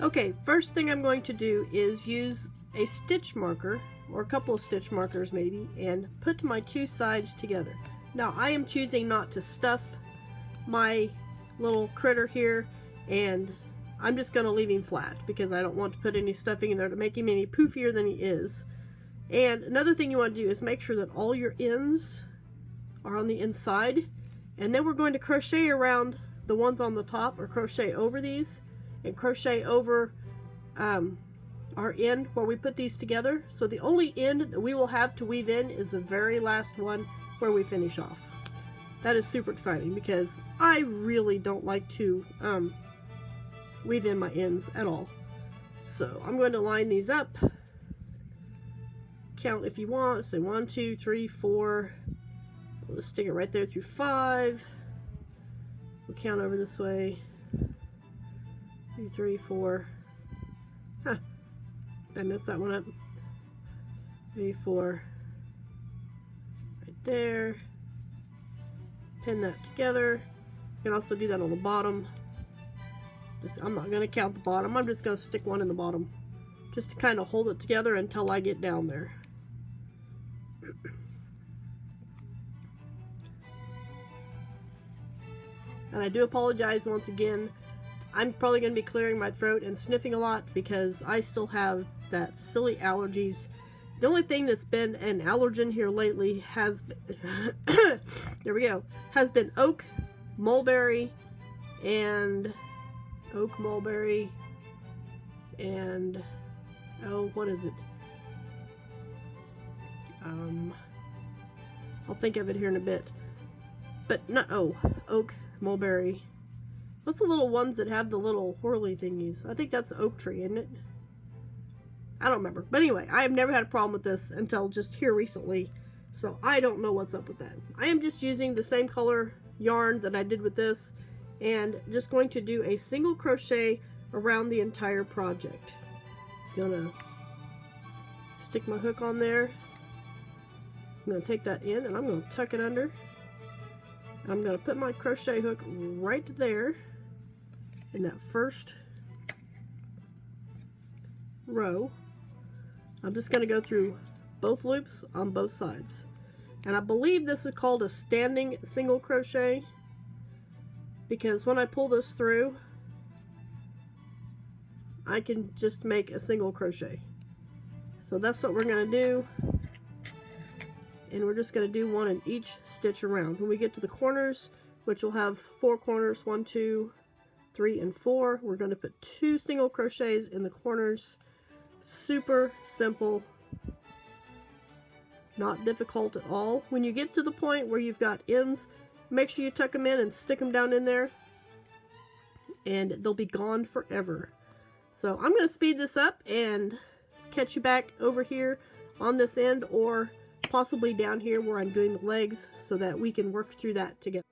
Okay, first thing I'm going to do is use a stitch marker, or a couple of stitch markers maybe, and put my two sides together. Now I am choosing not to stuff my little critter here, and I'm just going to leave him flat because I don't want to put any stuffing in there to make him any poofier than he is. And another thing you want to do is make sure that all your ends are on the inside, and then we're going to crochet around the ones on the top, or crochet over these and crochet over our end where we put these together. So the only end that we will have to weave in is the very last one where we finish off. That is super exciting because I really don't like to weave in my ends at all. So I'm going to line these up. Count if you want. Say 1, 2, 3, 4. We'll just stick it right there through 5. We'll count over this way. 2, 3, 4. Huh. I messed that one up. 3, 4. Right there. Pin that together. You can also do that on the bottom. I'm not going to count the bottom. I'm just going to stick one in the bottom, just to kind of hold it together until I get down there. And I do apologize once again. I'm probably going to be clearing my throat and sniffing a lot because I still have that silly allergies. The only thing that's been an allergen here lately has been there we go, has been oak, mulberry, and oh, what is it? I'll think of it here in a bit. But not oak, mulberry. What's the little ones that have the little whirly thingies? I think that's oak tree, isn't it? I don't remember. But anyway, I have never had a problem with this until just here recently. So I don't know what's up with that. I am just using the same color yarn that I did with this, and just going to do a single crochet around the entire project. It's gonna stick my hook on there. I'm gonna take that in and I'm gonna tuck it under. I'm gonna put my crochet hook right there in that first row. I'm just gonna go through both loops on both sides. And I believe this is called a standing single crochet, because when I pull this through, I can just make a single crochet. So that's what we're going to do. And we're just going to do one in each stitch around. When we get to the corners, which will have 4 corners, 1, 2, 3, and 4, we're going to put 2 single crochets in the corners. Super simple. Not difficult at all. When you get to the point where you've got ends, make sure you tuck them in and stick them down in there, and they'll be gone forever. So I'm going to speed this up and catch you back over here on this end, or possibly down here where I'm doing the legs, so that we can work through that together.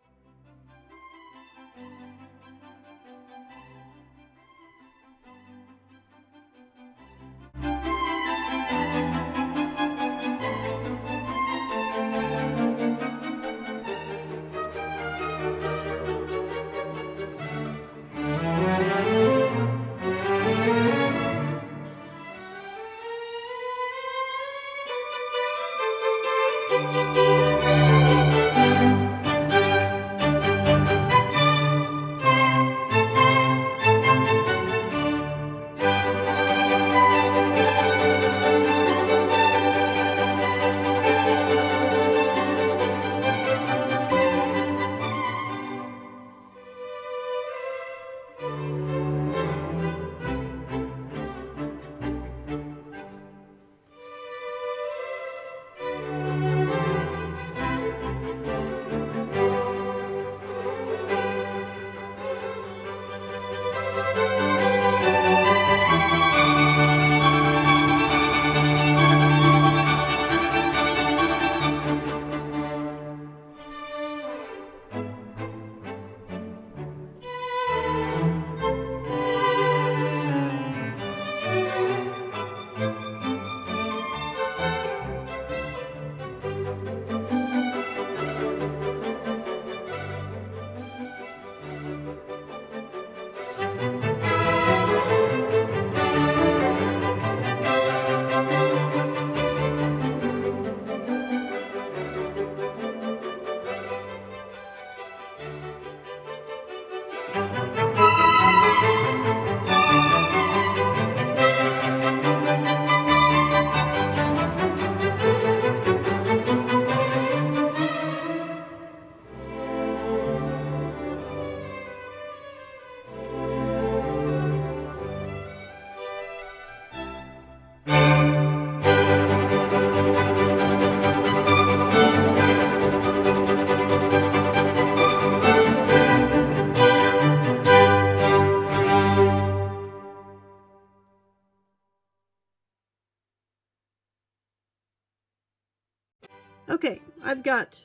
Okay, I've got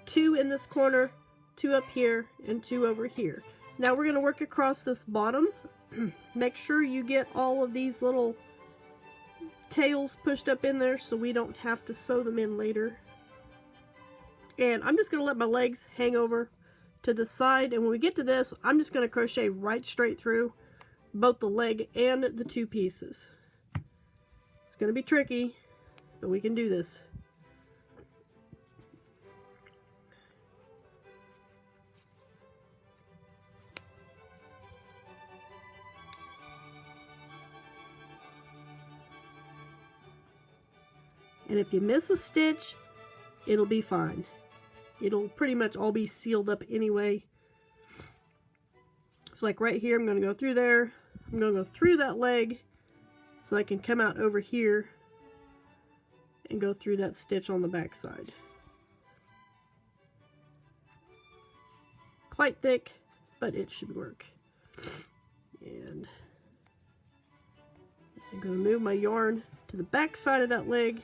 2 in this corner, 2 up here, and 2 over here. Now we're going to work across this bottom. Make sure you get all of these little tails pushed up in there so we don't have to sew them in later. And I'm just going to let my legs hang over to the side, and when we get to this, I'm just going to crochet right straight through both the leg and the 2 pieces. It's going to be tricky, but we can do this. And if you miss a stitch, it'll be fine. It'll pretty much all be sealed up anyway. So like right here, I'm going to go through there. I'm going to go through that leg so I can come out over here and go through that stitch on the back side. Quite thick, but it should work. And I'm going to move my yarn to the back side of that leg.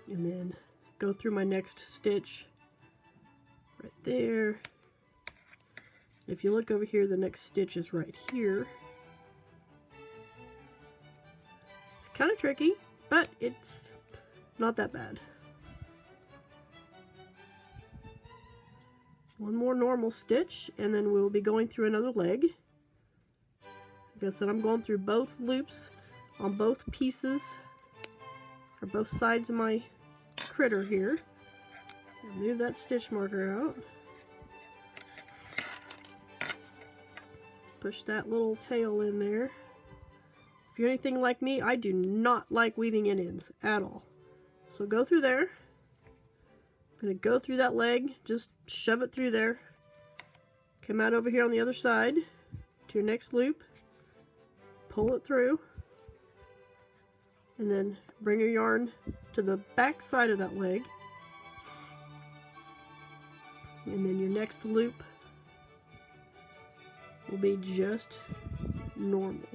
And then go through my next stitch right there. If you look over here, the next stitch is right here. It's kind of tricky, but it's not that bad. One more normal stitch, and then we'll be going through another leg. Like I said, I'm going through both loops on both pieces, or both sides of my critter here. Move that stitch marker out. Push that little tail in there. If you're anything like me, I do not like weaving in ends at all. So go through there. I'm going to go through that leg, just shove it through there. Come out over here on the other side to your next loop. Pull it through. And then bring your yarn to the back side of that leg. And then your next loop will be just normal.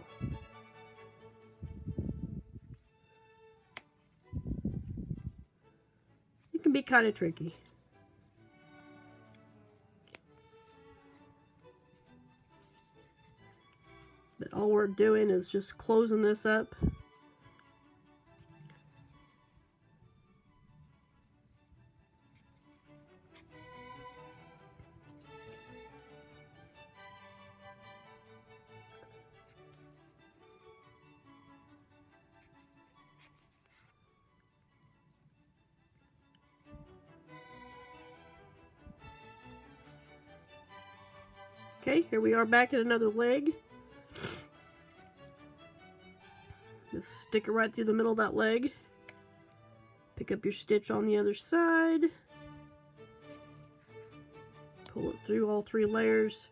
It can be kind of tricky. But all we're doing is just closing this up. Okay, here we are back at another leg. Just stick it right through the middle of that leg. Pick up your stitch on the other side. Pull it through all 3 layers.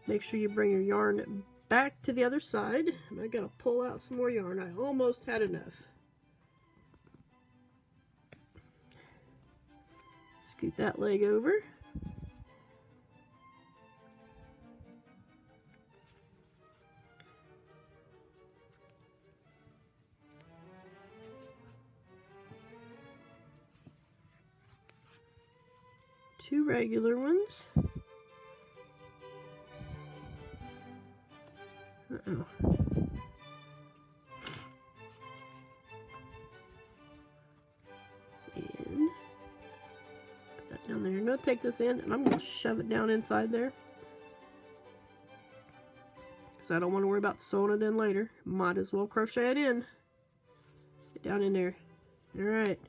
Make sure you bring your yarn back to the other side. And I gotta pull out some more yarn. I almost had enough. Scoot that leg over. Two regular ones. Uh-oh. And put that down there. I'm going to take this in and I'm going to shove it down inside there. Because I don't want to worry about sewing it in later. Might as well crochet it in. Get down in there. Alright.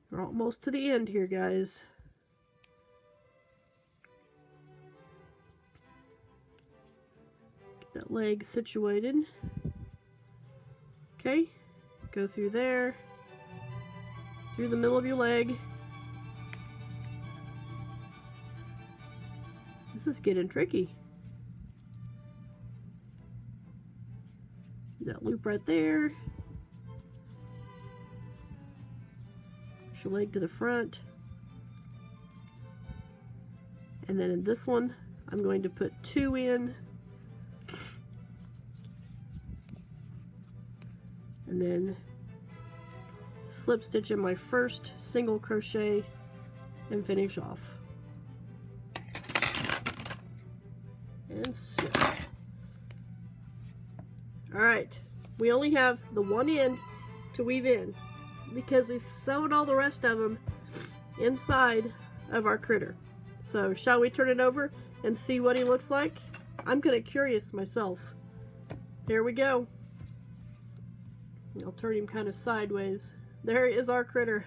We're almost to the end here, guys. That leg situated. Okay, go through there, through the middle of your leg. This is getting tricky. That loop right there. Push your leg to the front. And then in this one, I'm going to put 2 in. And then slip stitch in my first single crochet and finish off. And slip. Alright, we only have the one end to weave in because we've sewn all the rest of them inside of our critter. So shall we turn it over and see what he looks like? I'm kind of curious myself. Here we go. I'll turn him kind of sideways. There is our critter.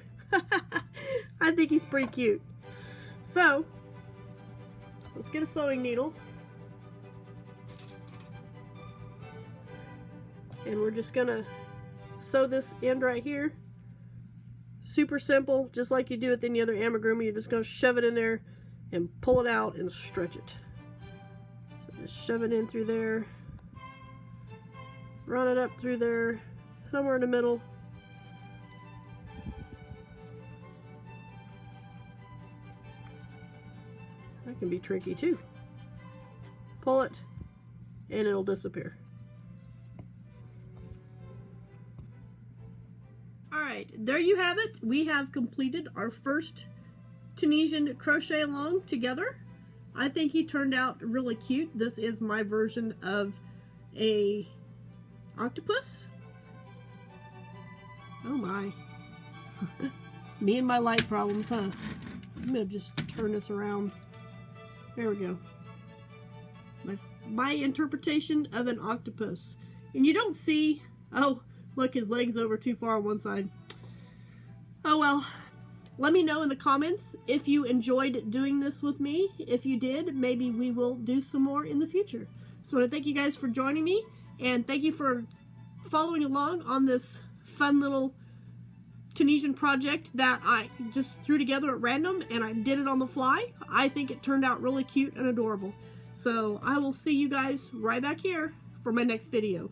I think he's pretty cute. So let's get a sewing needle. And we're just gonna sew this end right here. Super simple, just like you do with any other amigurumi. You're just gonna shove it in there and pull it out and stretch it. So just shove it in through there, run it up through there, somewhere in the middle. That can be tricky too. Pull it and it'll disappear. Alright, there you have it. We have completed our first Tunisian crochet along together. I think he turned out really cute. This is my version of a octopus. Oh my. Me and my light problems, huh? I'm gonna just turn this around. There we go. My interpretation of an octopus. And you don't see... Oh, look, his leg's over too far on one side. Oh well. Let me know in the comments if you enjoyed doing this with me. If you did, maybe we will do some more in the future. So I want to thank you guys for joining me, and thank you for following along on this fun little Tunisian project that I just threw together at random, and I did it on the fly. I think it turned out really cute and adorable. So I will see you guys right back here for my next video.